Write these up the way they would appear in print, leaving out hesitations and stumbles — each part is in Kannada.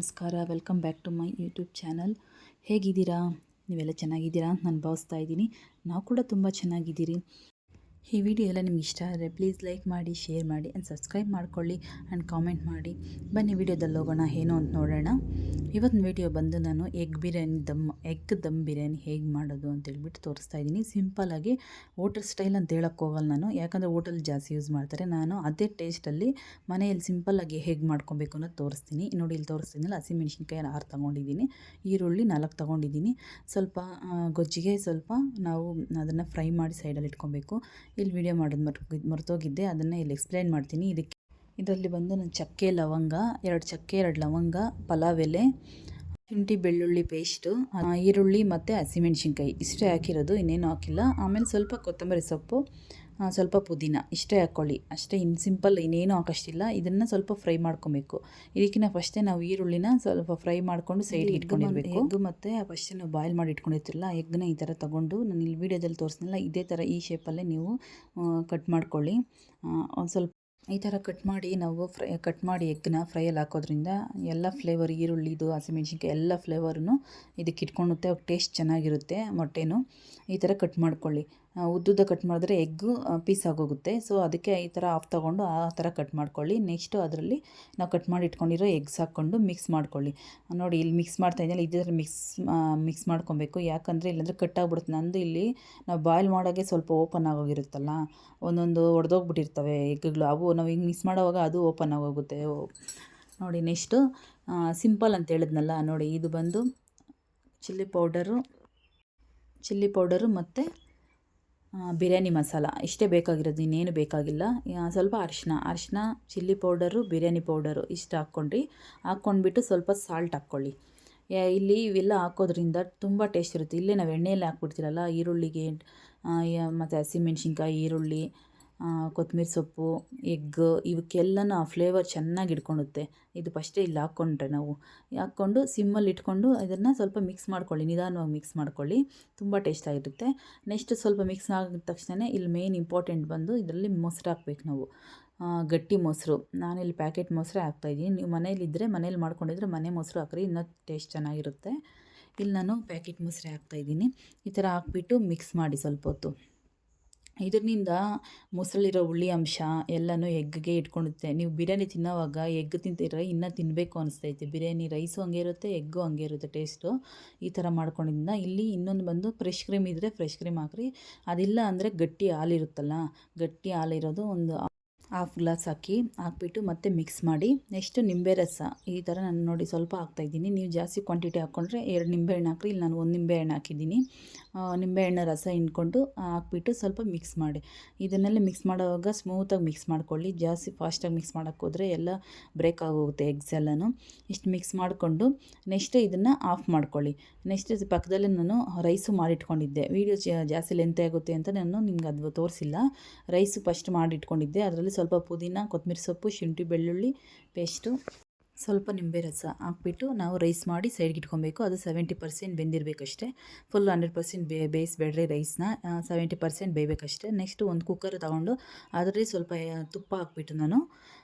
ನಮಸ್ಕಾರ. Welcome back to my YouTube channel. ಹೇಗಿದ್ದೀರಾ? ನೀವೆಲ್ಲ ಚೆನ್ನಾಗಿದ್ದೀರಾ ಅಂತ ನಾನು ಭಾವಿಸ್ತಾ ಇದ್ದೀನಿ. ನಾವು ಕೂಡ ತುಂಬ ಚೆನ್ನಾಗಿದ್ದೀರಿ. ಈ ವಿಡಿಯೋ ಎಲ್ಲ ನಿಮ್ಗೆ ಇಷ್ಟ ಆದರೆ ಪ್ಲೀಸ್ ಲೈಕ್ ಮಾಡಿ, ಶೇರ್ ಮಾಡಿ ಆ್ಯಂಡ್ ಸಬ್ಸ್ಕ್ರೈಬ್ ಮಾಡ್ಕೊಳ್ಳಿ ಆ್ಯಂಡ್ ಕಾಮೆಂಟ್ ಮಾಡಿ. ಬನ್ನಿ ವಿಡಿಯೋದಲ್ಲಿ ಹೋಗೋಣ, ಏನು ಅಂತ ನೋಡೋಣ. ಇವತ್ತಿನ ವಿಡಿಯೋ ಬಂದು ನಾನು ಎಗ್ ದಮ್ ಬಿರಿಯಾನಿ ಹೇಗೆ ಮಾಡೋದು ಅಂತೇಳ್ಬಿಟ್ಟು ತೋರಿಸ್ತಾ ಇದ್ದೀನಿ. ಸಿಂಪಲ್ಲಾಗಿ ಹೋಟೆಲ್ ಸ್ಟೈಲ್ ಅಂತ ಹೇಳೋಕ್ಕೆ ಹೋಗಲ್ಲ ನಾನು, ಯಾಕಂದರೆ ಹೋಟೆಲ್ ಜಾಸ್ತಿ ಯೂಸ್ ಮಾಡ್ತಾರೆ. ನಾನು ಅದೇ ಟೇಸ್ಟಲ್ಲಿ ಮನೆಯಲ್ಲಿ ಸಿಂಪಲ್ಲಾಗಿ ಹೇಗೆ ಮಾಡ್ಕೊಬೇಕು ಅನ್ನೋದು ತೋರಿಸ್ತೀನಿ. ನೋಡಿ, ಇಲ್ಲಿ ತೋರಿಸ್ತೀನಲ್ಲ, ಹಸಿಮೆಣ್ಸಿನ್ಕಾಯಿ 6 ತೊಗೊಂಡಿದ್ದೀನಿ, ಈರುಳ್ಳಿ 4 ತೊಗೊಂಡಿದ್ದೀನಿ. ಸ್ವಲ್ಪ ಗೊಜ್ಜಿಗೆ ಸ್ವಲ್ಪ ನಾವು ಅದನ್ನು ಫ್ರೈ ಮಾಡಿ ಸೈಡಲ್ಲಿ ಇಟ್ಕೊಬೇಕು. ಇಲ್ಲಿ ವಿಡಿಯೋ ಮಾಡೋದು ಮರ್ತೋಗಿದ್ದೆ, ಅದನ್ನು ಇಲ್ಲಿ ಎಕ್ಸ್ಪ್ಲೈನ್ ಮಾಡ್ತೀನಿ. ಇದರಲ್ಲಿ ಬಂದು ನಾನು ಚಕ್ಕೆ, ಲವಂಗ, 2 ಚಕ್ಕೆ, 2 ಲವಂಗ, ಪಲಾವ್ ಎಲೆ, ಶುಂಠಿ ಬೆಳ್ಳುಳ್ಳಿ ಪೇಸ್ಟು, ಈರುಳ್ಳಿ ಮತ್ತು ಹಸಿಮೆಣ್ಸಿನ್ಕಾಯಿ ಇಷ್ಟೇ ಹಾಕಿರೋದು, ಇನ್ನೇನು ಹಾಕಿಲ್ಲ. ಆಮೇಲೆ ಸ್ವಲ್ಪ ಕೊತ್ತಂಬರಿ ಸೊಪ್ಪು, ಸ್ವಲ್ಪ ಪುದೀನ ಇಷ್ಟೇ ಹಾಕ್ಕೊಳ್ಳಿ ಅಷ್ಟೇ. ಸಿಂಪಲ್, ಇನ್ನೇನು ಹಾಕೋಷ್ಟಿಲ್ಲ. ಇದನ್ನು ಸ್ವಲ್ಪ ಫ್ರೈ ಮಾಡ್ಕೊಬೇಕು. ಇದಕ್ಕಿಂತ ಫಸ್ಟೇ ನಾವು ಈರುಳ್ಳಿನ ಸ್ವಲ್ಪ ಫ್ರೈ ಮಾಡಿಕೊಂಡು ಸೈಡ್ಗೆ ಇಟ್ಕೊಂಡಿರಬೇಕು. ಎಗ್ ಮತ್ತು ಫಸ್ಟೇ ನಾವು ಬಾಯ್ಲ್ ಮಾಡಿ ಇಟ್ಕೊಂಡಿರ್ತಿರಲ್ಲ, ಎಗ್ನ ಈ ಥರ ತೊಗೊಂಡು ನಾನು ಇಲ್ಲಿ ವೀಡಿಯೋದಲ್ಲಿ ತೋರಿಸ್ನಲ್ಲ, ಇದೇ ಥರ ಈ ಶೇಪಲ್ಲೇ ನೀವು ಕಟ್ ಮಾಡ್ಕೊಳ್ಳಿ. ಒಂದು ಸ್ವಲ್ಪ ಈ ಥರ ಕಟ್ ಮಾಡಿ ಎಗ್ನ ಫ್ರೈಯಲ್ಲಿ ಹಾಕೋದ್ರಿಂದ ಎಲ್ಲ ಫ್ಲೇವರ್, ಈರುಳ್ಳಿದು, ಹಸಿಮೆಣ್ಸಿನ್ಕಾಯಿ ಎಲ್ಲ ಫ್ಲೇವರೂ ಇದಕ್ಕೆ ಇಟ್ಕೊಳ್ಳುತ್ತೆ. ಅವಾಗ ಟೇಸ್ಟ್ ಚೆನ್ನಾಗಿರುತ್ತೆ. ಮೊಟ್ಟೆನೂ ಈ ಥರ ಕಟ್ ಮಾಡ್ಕೊಳ್ಳಿ. ಉದ್ದುದ್ದ ಕಟ್ ಮಾಡಿದ್ರೆ ಎಗ್ಗು ಪೀಸ್ ಆಗೋಗುತ್ತೆ. ಸೊ ಅದಕ್ಕೆ ಈ ಥರ ಆಫ್ ತೊಗೊಂಡು ಆ ಥರ ಕಟ್ ಮಾಡ್ಕೊಳ್ಳಿ. ನೆಕ್ಸ್ಟು ಅದರಲ್ಲಿ ನಾವು ಕಟ್ ಮಾಡಿ ಇಟ್ಕೊಂಡಿರೋ ಎಗ್ಸ್ ಹಾಕ್ಕೊಂಡು ಮಿಕ್ಸ್ ಮಾಡ್ಕೊಳ್ಳಿ. ನೋಡಿ, ಇಲ್ಲಿ ಮಿಕ್ಸ್ ಮಾಡ್ತಾ ಇದ್ದೀನಲ್ಲ, ಇದೇ ಥರ ಮಿಕ್ಸ್ ಮಾಡ್ಕೊಬೇಕು. ಯಾಕಂದರೆ ಇಲ್ಲಾಂದರೆ ಕಟ್ಟಾಗ್ಬಿಡುತ್ತೆ. ನಂದು ಇಲ್ಲಿ ನಾವು ಬಾಯ್ಲ್ ಮಾಡೋಕ್ಕೆ ಸ್ವಲ್ಪ ಓಪನ್ ಆಗೋಗಿರುತ್ತಲ್ಲ, ಒಂದೊಂದು ಒಡೆದೋಗ್ಬಿಟ್ಟಿರ್ತವೆ ಎಗ್ಗಳು. ಅವು ನಾವು ಹಿಂಗೆ ಮಿಕ್ಸ್ ಮಾಡೋವಾಗ ಅದು ಓಪನ್ ಆಗೋಗುತ್ತೆ. ನೋಡಿ, ನೆಕ್ಸ್ಟು ಸಿಂಪಲ್ ಅಂತ ಹೇಳಿದ್ನಲ್ಲ, ನೋಡಿ ಇದು ಬಂದು ಚಿಲ್ಲಿ ಪೌಡರು ಮತ್ತು ಬಿರಿಯಾನಿ ಮಸಾಲ ಇಷ್ಟೇ ಬೇಕಾಗಿರೋದು, ಇನ್ನೇನು ಬೇಕಾಗಿಲ್ಲ. ಸ್ವಲ್ಪ ಅರಿಶಿನ, ಚಿಲ್ಲಿ ಪೌಡರು, ಬಿರಿಯಾನಿ ಪೌಡರು ಇಷ್ಟು ಹಾಕ್ಕೊಂಡ್ಬಿಟ್ಟು ಸ್ವಲ್ಪ ಸಾಲ್ಟ್ ಹಾಕ್ಕೊಳ್ಳಿ. ಇಲ್ಲಿ ಇವೆಲ್ಲ ಹಾಕೋದ್ರಿಂದ ತುಂಬ ಟೇಸ್ಟ್ ಇರುತ್ತೆ. ಇಲ್ಲೇ ನಾವು ಎಣ್ಣೆಯಲ್ಲಿ ಹಾಕ್ಬಿಡ್ತೀರಲ್ಲ, ಈರುಳ್ಳಿಗೆ ಮತ್ತು ಹಸಿಮೆಣ್ಸಿನ್ಕಾಯಿ, ಈರುಳ್ಳಿ, ಕೊತ್ತಂಬರಿ ಸೊಪ್ಪು, ಎಗ್ ಇವಕ್ಕೆಲ್ಲನೂ ಆ ಫ್ಲೇವರ್ ಚೆನ್ನಾಗಿ ಇಟ್ಕೊಳ್ಳುತ್ತೆ. ಇದು ಫಸ್ಟೇ ಇಲ್ಲಿ ನಾವು ಹಾಕ್ಕೊಂಡು ಸಿಮ್ಮಲ್ಲಿ ಇಟ್ಕೊಂಡು ಇದನ್ನು ಸ್ವಲ್ಪ ಮಿಕ್ಸ್ ಮಾಡ್ಕೊಳ್ಳಿ, ನಿಧಾನವಾಗಿ ಮಿಕ್ಸ್ ಮಾಡ್ಕೊಳ್ಳಿ. ತುಂಬ ಟೇಸ್ಟಾಗಿರುತ್ತೆ. ನೆಕ್ಸ್ಟ್ ಸ್ವಲ್ಪ ಮಿಕ್ಸ್ ಆಗಿದ ತಕ್ಷಣ ಇಲ್ಲಿ ಮೇನ್ ಇಂಪಾರ್ಟೆಂಟ್ ಬಂದು ಇದರಲ್ಲಿ ಮೊಸರು ಹಾಕ್ಬೇಕು ನಾವು, ಗಟ್ಟಿ ಮೊಸರು. ನಾನಿಲ್ಲಿ ಪ್ಯಾಕೆಟ್ ಮೊಸರೇ ಹಾಕ್ತಾಯಿದ್ದೀನಿ. ನೀವು ಮನೇಲಿದ್ದರೆ, ಮನೇಲಿ ಮಾಡ್ಕೊಂಡಿದ್ರೆ ಮನೆ ಮೊಸರು ಹಾಕ್ರಿ, ಇನ್ನೂ ಟೇಸ್ಟ್ ಚೆನ್ನಾಗಿರುತ್ತೆ. ಇಲ್ಲಿ ನಾನು ಪ್ಯಾಕೆಟ್ ಮೊಸರೇ ಹಾಕ್ತಾಯಿದ್ದೀನಿ. ಈ ಥರ ಹಾಕ್ಬಿಟ್ಟು ಮಿಕ್ಸ್ ಮಾಡಿ ಸ್ವಲ್ಪ ಹೊತ್ತು. ಇದರಿಂದ ಮೊಸರಲ್ಲಿರೋ ಹುಳಿ ಅಂಶ ಎಲ್ಲನೂ ಎಗ್ಗೆ ಇಟ್ಕೊಳ್ಳುತ್ತೆ. ನೀವು ಬಿರಿಯಾನಿ ತಿನ್ನೋವಾಗ ಎಗ್ ತಿಂತಿದ್ರೆ ಇನ್ನೂ ತಿನ್ನಬೇಕು ಅನಿಸ್ತೈತೆ. ಬಿರಿಯಾನಿ ರೈಸು ಹಂಗೆ ಇರುತ್ತೆ, ಎಗ್ಗು ಹಂಗೆ ಇರುತ್ತೆ ಟೇಸ್ಟು. ಈ ಥರ ಮಾಡ್ಕೊಂಡಿದ್ದ ಇಲ್ಲಿ ಇನ್ನೊಂದು ಬಂದು ಫ್ರೆಶ್ ಕ್ರೀಮ್ ಇದ್ದರೆ ಫ್ರೆಶ್ ಕ್ರೀಮ್ ಹಾಕ್ರಿ. ಅದಿಲ್ಲ ಅಂದರೆ ಗಟ್ಟಿ ಹಾಲಿರುತ್ತಲ್ಲ, ಗಟ್ಟಿ ಹಾಲಿರೋದು ಒಂದು ಹಾಫ್ ಗ್ಲಾಸ್ ಹಾಕ್ಬಿಟ್ಟು ಮತ್ತೆ ಮಿಕ್ಸ್ ಮಾಡಿ. ನೆಕ್ಸ್ಟು ನಿಂಬೆ ರಸ ಈ ಥರ ನಾನು ನೋಡಿ ಸ್ವಲ್ಪ ಹಾಕ್ತಾಯಿದ್ದೀನಿ. ನೀವು ಜಾಸ್ತಿ ಕ್ವಾಂಟಿಟಿ ಹಾಕ್ಕೊಂಡ್ರೆ 2 ನಿಂಬೆಹಣ್ಣು ಹಾಕ್ರಿ. ಇಲ್ಲಿ ನಾನು 1 ನಿಂಬೆಹಣ್ಣು ಹಾಕಿದ್ದೀನಿ. ನಿಂಬೆಹಣ್ಣು ರಸ ಹಿಂಡ್ಕೊಂಡು ಹಾಕ್ಬಿಟ್ಟು ಸ್ವಲ್ಪ ಮಿಕ್ಸ್ ಮಾಡಿ. ಇದನ್ನೆಲ್ಲ ಮಿಕ್ಸ್ ಮಾಡೋವಾಗ ಸ್ಮೂತಾಗಿ ಮಿಕ್ಸ್ ಮಾಡ್ಕೊಳ್ಳಿ. ಜಾಸ್ತಿ ಫಾಸ್ಟಾಗಿ ಮಿಕ್ಸ್ ಮಾಡೋಕ್ಕೋದ್ರೆ ಎಲ್ಲ ಬ್ರೇಕ್ ಆಗೋಗುತ್ತೆ ಎಗ್ಸ್ ಎಲ್ಲನೂ. ಇಷ್ಟು ಮಿಕ್ಸ್ ಮಾಡಿಕೊಂಡು ನೆಕ್ಸ್ಟ್ ಇದನ್ನು ಆಫ್ ಮಾಡ್ಕೊಳ್ಳಿ. ನೆಕ್ಸ್ಟ್ ಪಕ್ಕದಲ್ಲೇ ನಾನು ರೈಸು ಮಾಡಿಟ್ಕೊಂಡಿದ್ದೆ. ವೀಡಿಯೋ ಜಾಸ್ತಿ ಲೆಂತ್ ಆಗುತ್ತೆ ಅಂತ ನಾನು ನಿಮ್ಗೆ ಅದು ತೋರಿಸಿಲ್ಲ. ರೈಸು ಫಸ್ಟ್ ಮಾಡಿಟ್ಕೊಂಡಿದ್ದೆ. ಅದರಲ್ಲಿ ಸ್ವಲ್ಪ ಪುದೀನ, ಕೊತ್ತಂಬರಿ ಸೊಪ್ಪು, ಶುಂಠಿ ಬೆಳ್ಳುಳ್ಳಿ ಪೇಸ್ಟು, ಸ್ವಲ್ಪ ನಿಂಬೆ ರಸ ಹಾಕ್ಬಿಟ್ಟು ನಾವು ರೈಸ್ ಮಾಡಿ ಸೈಡ್ಗೆ ಇಟ್ಕೊಬೇಕು. ಅದು 70% ಬೆಂದಿರಬೇಕಷ್ಟೇ. ಫುಲ್ 100% ಬೇಯಿಸ್ಬೇಡ್ರಿ ರೈಸ್ನ, 70% ಬೇಯಬೇಕಷ್ಟೇ. ನೆಕ್ಸ್ಟು ಒಂದು ಕುಕ್ಕರ್ ತೊಗೊಂಡು ಅದರಲ್ಲಿ ಸ್ವಲ್ಪ ತುಪ್ಪ ಹಾಕ್ಬಿಟ್ಟು ನಾನು,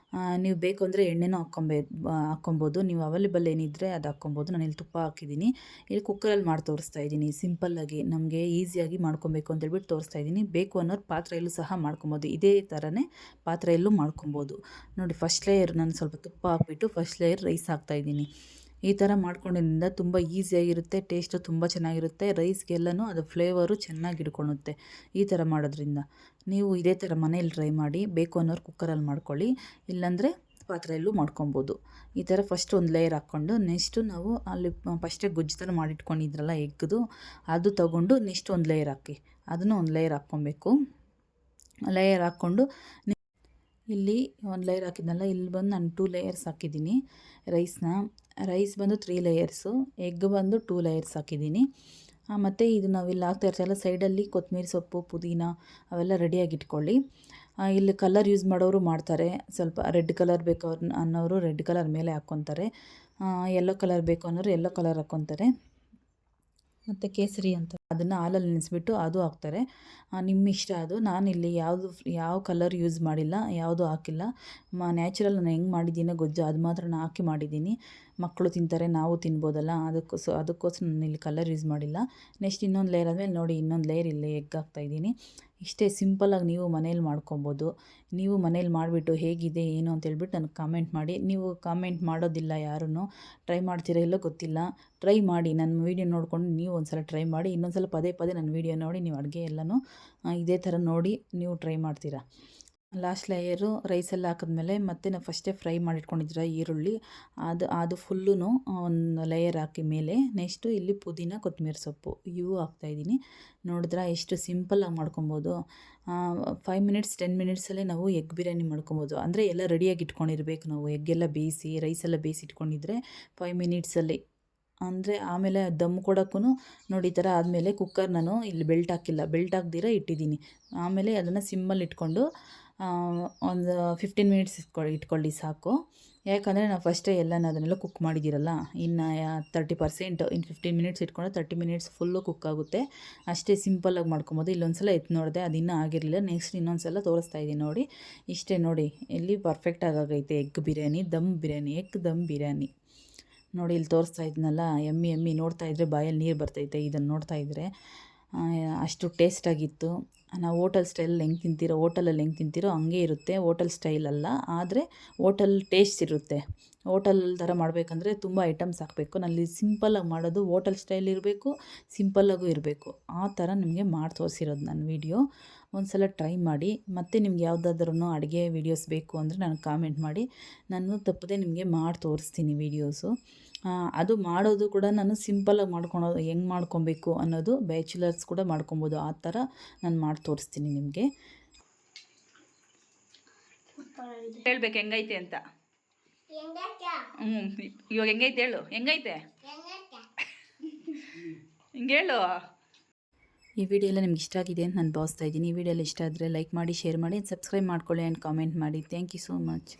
ನೀವು ಬೇಕು ಅಂದರೆ ಎಣ್ಣೆನೂ ಹಾಕ್ಕೊಬೋದು. ನೀವು ಅವೈಲೇಬಲ್ ಏನಿದ್ದರೆ ಅದು ಹಾಕ್ಕೊಬೋದು. ನಾನು ಇಲ್ಲಿ ತುಪ್ಪ ಹಾಕಿದ್ದೀನಿ. ಇಲ್ಲಿ ಕುಕ್ಕರಲ್ಲಿ ಮಾಡಿ ತೋರಿಸ್ತಾ ಇದ್ದೀನಿ. ಸಿಂಪಲ್ಲಾಗಿ ನಮಗೆ ಈಸಿಯಾಗಿ ಮಾಡ್ಕೊಬೇಕು ಅಂತೇಳ್ಬಿಟ್ಟು ತೋರಿಸ್ತಾ ಇದ್ದೀನಿ. ಬೇಕು ಅನ್ನೋರು ಪಾತ್ರೆಯಲ್ಲೂ ಸಹ ಮಾಡ್ಕೊಬೋದು. ಇದೇ ಥರನೇ ಪಾತ್ರೆಯಲ್ಲೂ ಮಾಡ್ಕೊಬೋದು. ನೋಡಿ, ಫಸ್ಟ್ ಲೇಯರ್ ನಾನು ಸ್ವಲ್ಪ ತುಪ್ಪ ಹಾಕ್ಬಿಟ್ಟು ಫಸ್ಟ್ ಲೇಯರ್ ರೈಸ್ ಹಾಕ್ತಾಯಿದ್ದೀನಿ. ಈ ಥರ ಮಾಡ್ಕೊಂಡಿದ್ದರಿಂದ ತುಂಬ ಈಸಿಯಾಗಿರುತ್ತೆ, ಟೇಸ್ಟು ತುಂಬ ಚೆನ್ನಾಗಿರುತ್ತೆ. ರೈಸ್ಗೆಲ್ಲನೂ ಅದು ಫ್ಲೇವರು ಚೆನ್ನಾಗಿ ಹಿಡ್ಕೊಳ್ಳುತ್ತೆ ಈ ಥರ ಮಾಡೋದ್ರಿಂದ. ನೀವು ಇದೇ ಥರ ಮನೇಲಿ ಟ್ರೈ ಮಾಡಿ. ಬೇಕು ಅನ್ನೋರು ಕುಕ್ಕರಲ್ಲಿ ಮಾಡ್ಕೊಳ್ಳಿ, ಇಲ್ಲಾಂದರೆ ಪಾತ್ರೆಯಲ್ಲೂ ಮಾಡ್ಕೊಬೋದು. ಈ ಥರ ಫಸ್ಟ್ ಒಂದು ಲೇಯರ್ ಹಾಕ್ಕೊಂಡು ನೆಕ್ಸ್ಟು ನಾವು ಅಲ್ಲಿ ಫಸ್ಟೇ ಗೊಜ್ಜು ಥರ ಮಾಡಿಟ್ಕೊಂಡಿದ್ರಲ್ಲ ಎಗ್ಗದು, ಅದು ತೊಗೊಂಡು ನೆಕ್ಸ್ಟ್ ಒಂದು ಲೇಯರ್ ಹಾಕಿ, ಅದನ್ನು ಒಂದು ಲೇಯರ್ ಹಾಕ್ಕೊಬೇಕು. ಲೇಯರ್ ಹಾಕ್ಕೊಂಡು ಇಲ್ಲಿ ಒಂದು ಲೇಯರ್ ಹಾಕಿದ್ನಲ್ಲ, ಇಲ್ಲಿ ಬಂದು ನಾನು 2 ಲೇಯರ್ಸ್ ಹಾಕಿದ್ದೀನಿ ರೈಸ್ ಬಂದು 3 ಲೇಯರ್ಸು, ಎಗ್ ಬಂದು 2 ಲೇಯರ್ಸ್ ಹಾಕಿದ್ದೀನಿ. ಮತ್ತು ಇದು ನಾವಿಲ್ಲಿ ಹಾಕ್ತಾ ಇರ್ತೀವಲ್ಲ ಸೈಡಲ್ಲಿ ಕೊತ್ತಂಬರಿ ಸೊಪ್ಪು, ಪುದೀನ ಅವೆಲ್ಲ ರೆಡಿಯಾಗಿ ಇಟ್ಕೊಳ್ಳಿ. ಇಲ್ಲಿ ಕಲರ್ ಯೂಸ್ ಮಾಡೋರು ಮಾಡ್ತಾರೆ. ಸ್ವಲ್ಪ ರೆಡ್ ಕಲರ್ ಬೇಕು ಅನ್ನೋರು ರೆಡ್ ಕಲರ್ ಮೇಲೆ ಹಾಕ್ಕೊತಾರೆ, ಯೆಲ್ಲೋ ಕಲರ್ ಬೇಕು ಅನ್ನೋರು ಯೆಲ್ಲೋ ಕಲರ್ ಹಾಕ್ಕೊತಾರೆ. ಮತ್ತು ಕೇಸರಿ ಅಂತ ಅದನ್ನು ಹಾಲಲ್ಲಿ ನೆನೆಸ್ಬಿಟ್ಟು ಅದು ಹಾಕ್ತಾರೆ. ನಿಮ್ಮ ಇಷ್ಟ ಅದು. ನಾನಿಲ್ಲಿ ಯಾವ ಕಲರ್ ಯೂಸ್ ಮಾಡಿಲ್ಲ, ಯಾವುದು ಹಾಕಿಲ್ಲ. ನ್ಯಾಚುರಲ್ ನಾನು ಹೆಂಗೆ ಮಾಡಿದ್ದೀನೋ ಗೊಜ್ಜು ಅದು ಮಾತ್ರ ನಾನು ಹಾಕಿ ಮಾಡಿದ್ದೀನಿ. ಮಕ್ಕಳು ತಿಂತಾರೆ, ನಾವು ತಿನ್ಬೋದಲ್ಲ, ಅದಕ್ಕೋಸ್ಕರ ನಾನು ಇಲ್ಲಿ ಕಲರ್ ಯೂಸ್ ಮಾಡಿಲ್ಲ. ನೆಕ್ಸ್ಟ್ ಇನ್ನೊಂದು ಲೇಯರ್ ಆದಮೇಲೆ ನೋಡಿ ಇನ್ನೊಂದು ಲೇಯರ್ ಇಲ್ಲಿ ಎಗ್ ಹಾಕ್ತಾಯಿದ್ದೀನಿ. ಇಷ್ಟೇ ಸಿಂಪಲ್ಲಾಗಿ ನೀವು ಮನೇಲಿ ಮಾಡ್ಕೊಬೋದು. ನೀವು ಮನೇಲಿ ಮಾಡಿಬಿಟ್ಟು ಹೇಗಿದೆ ಏನು ಅಂತೇಳ್ಬಿಟ್ಟು ನನಗೆ ಕಾಮೆಂಟ್ ಮಾಡಿ. ನೀವು ಕಾಮೆಂಟ್ ಮಾಡೋದಿಲ್ಲ ಯಾರೂ, ಟ್ರೈ ಮಾಡ್ತೀರಾ ಇಲ್ಲೋ ಗೊತ್ತಿಲ್ಲ. ಟ್ರೈ ಮಾಡಿ, ನನ್ನ ವೀಡಿಯೋ ನೋಡಿಕೊಂಡು ನೀವು ಒಂದು ಸಲ ಟ್ರೈ ಮಾಡಿ. ಇನ್ನೊಂದು ಸಲ ಪದೇ ಪದೇ ನನ್ನ ವೀಡಿಯೋ ನೋಡಿ ನೀವು ಅಡುಗೆ ಎಲ್ಲನೂ ಇದೇ ಥರ ನೋಡಿ ನೀವು ಟ್ರೈ ಮಾಡ್ತೀರಾ. ಲಾಸ್ಟ್ ಲೇಯರು ರೈಸೆಲ್ಲ ಹಾಕಿದ್ಮೇಲೆ ಮತ್ತೆ ನಾವು ಫಸ್ಟೇ ಫ್ರೈ ಮಾಡಿಟ್ಕೊಂಡಿದ್ದೀರ ಈರುಳ್ಳಿ ಅದು ಫುಲ್ಲೂ ಒಂದು ಲೇಯರ್ ಹಾಕಿ ಮೇಲೆ ನೆಕ್ಸ್ಟು ಇಲ್ಲಿ ಪುದೀನ ಕೊತ್ತಂಬರಿ ಸೊಪ್ಪು ಇವು ಹಾಕ್ತಾಯಿದ್ದೀನಿ. ನೋಡಿದ್ರೆ ಎಷ್ಟು ಸಿಂಪಲ್ಲಾಗಿ ಮಾಡ್ಕೊಬೋದು. 5 ಮಿನಿಟ್ಸ್ 10 ಮಿನಿಟ್ಸಲ್ಲೇ ನಾವು ಎಗ್ ಬಿರಿಯಾನಿ ಮಾಡ್ಕೊಬೋದು. ಅಂದರೆ ಎಲ್ಲ ರೆಡಿಯಾಗಿ ಇಟ್ಕೊಂಡಿರ್ಬೇಕು ನಾವು. ಎಗ್ಗೆಲ್ಲ ಬೇಯಿಸಿ ರೈಸೆಲ್ಲ ಬೇಯಿಸಿ ಇಟ್ಕೊಂಡಿದ್ರೆ 5 ಮಿನಿಟ್ಸಲ್ಲಿ. ಅಂದರೆ ಆಮೇಲೆ ದಮ್ ಕೊಡೋಕ್ಕೂ ನೋಡಿ ಈ ಥರ ಆದಮೇಲೆ ಕುಕ್ಕರ್ ನಾನು ಇಲ್ಲಿ ಬೆಲ್ಟ್ ಹಾಕಿಲ್ಲ, ಬೆಲ್ಟ್ ಹಾಕ್ದಿರ ಇಟ್ಟಿದ್ದೀನಿ. ಆಮೇಲೆ ಅದನ್ನು ಸಿಮ್ಮಲ್ಲಿ ಇಟ್ಕೊಂಡು ಒಂದು 15 ಮಿನಿಟ್ಸ್ ಇಟ್ಕೊಳ್ಳಿ ಸಾಕು. ಯಾಕಂದರೆ ನಾವು ಫಸ್ಟೇ ಅದನ್ನೆಲ್ಲ ಕುಕ್ ಮಾಡಿದ್ದೀರಲ್ಲ, ಇನ್ನು 30%, ಇನ್ನು 15 ಮಿನಿಟ್ಸ್ ಇಟ್ಕೊಂಡ್ರೆ 30 ಮಿನಿಟ್ಸ್ ಫುಲ್ಲು ಕುಕ್ ಆಗುತ್ತೆ. ಅಷ್ಟೇ ಸಿಂಪಲ್ಲಾಗಿ ಮಾಡ್ಕೊಬೋದು. ಇಲ್ಲೊಂದು ಸಲ ಎತ್ತು ನೋಡಿದೆ, ಅದು ಇನ್ನೂ ಆಗಿರಲಿಲ್ಲ. ನೆಕ್ಸ್ಟ್ ಇನ್ನೊಂದು ಸಲ ತೋರಿಸ್ತಾ ಇದ್ದೀನಿ ನೋಡಿ. ಇಷ್ಟೇ ನೋಡಿ, ಇಲ್ಲಿ ಪರ್ಫೆಕ್ಟಾಗಿ ಆಗೈತೆ ಎಗ್ ಬಿರಿಯಾನಿ, ದಮ್ ಬಿರಿಯಾನಿ, ಎಗ್ ದಮ್ ಬಿರಿಯಾನಿ. ನೋಡಿ ಇಲ್ಲಿ ತೋರಿಸ್ತಾ ಇದ್ನಲ್ಲ, ಎಮ್ಮಿ ನೋಡ್ತಾ ಇದ್ದರೆ ಬಾಯಲ್ಲಿ ನೀರು ಬರ್ತೈತೆ. ಇದನ್ನು ನೋಡ್ತಾ ಇದ್ದರೆ ಅಷ್ಟು ಟೇಸ್ಟಾಗಿತ್ತು. ನಾವು ಹೋಟೆಲ್ ಸ್ಟೈಲಲ್ಲಿ ಹೆಂಗೆ ತಿಂತೀರೋ, ಹೋಟೆಲಲ್ಲಿ ಹೆಂಗೆ ತಿಂತೀರೋ ಹಂಗೆ ಇರುತ್ತೆ. ಹೋಟೆಲ್ ಸ್ಟೈಲಲ್ಲ, ಆದರೆ ಹೋಟೆಲ್ ಟೇಸ್ಟ್ ಇರುತ್ತೆ. ಹೋಟೆಲ್ ಥರ ಮಾಡಬೇಕಂದ್ರೆ ತುಂಬ ಐಟಮ್ಸ್ ಹಾಕಬೇಕು. ನಲ್ಲಿ ಸಿಂಪಲ್ಲಾಗಿ ಮಾಡೋದು ಹೋಟೆಲ್ ಸ್ಟೈಲ್ ಇರಬೇಕು, ಸಿಂಪಲ್ಲಾಗೂ ಇರಬೇಕು. ಆ ಥರ ನಿಮಗೆ ಮಾಡಿ ತೋರಿಸಿರೋದು ನನ್ನ ವೀಡಿಯೋ. ಒಂದು ಸಲ ಟ್ರೈ ಮಾಡಿ. ಮತ್ತು ನಿಮ್ಗೆ ಯಾವುದಾದ್ರೂ ಅಡುಗೆ ವೀಡಿಯೋಸ್ ಬೇಕು ಅಂದರೆ ನನಗೆ ಕಾಮೆಂಟ್ ಮಾಡಿ. ನಾನು ತಪ್ಪದೆ ನಿಮಗೆ ಮಾಡಿ ತೋರಿಸ್ತೀನಿ ವೀಡಿಯೋಸು. ಅದು ಮಾಡೋದು ಕೂಡ ನಾನು ಸಿಂಪಲ್ಲಾಗಿ ಮಾಡ್ಕೊಳೋದು ಹೆಂಗೆ ಮಾಡ್ಕೊಬೇಕು ಅನ್ನೋದು ಬ್ಯಾಚುಲರ್ಸ್ ಕೂಡ ಮಾಡ್ಕೊಬೋದು. ಆ ಥರ ನಾನು ಮಾಡಿ ತೋರಿಸ್ತೀನಿ ನಿಮಗೆ. ಹೇಳ್ಬೇಕು ಹೆಂಗೈತೆ ಅಂತ. ಇವಾಗ ಹೆಂಗೈತೆ ಹೇಳು, ಹೆಂಗೈತೆ ಹಿಂಗೆ ಹೇಳು. ಈ ವಿಡಿಯೋ ಎಲ್ಲ ನಿಮ್ಗೆ ಇಷ್ಟ ಆಗಿದೆ ಅಂತ ನಾನು ಭಾವಿಸ್ತಾ ಇದ್ದೀನಿ. ಈ ವಿಡಿಯೋ ಎಲ್ಲ ಇಷ್ಟ ಆದರೆ ಲೈಕ್ ಮಾಡಿ, ಶೇರ್ ಮಾಡಿ, ಸಬ್ಸ್ಕ್ರೈಬ್ ಮಾಡ್ಕೊಳ್ಳಿ ಆ್ಯಂಡ್ ಕಾಮೆಂಟ್ ಮಾಡಿ. Thank you so much.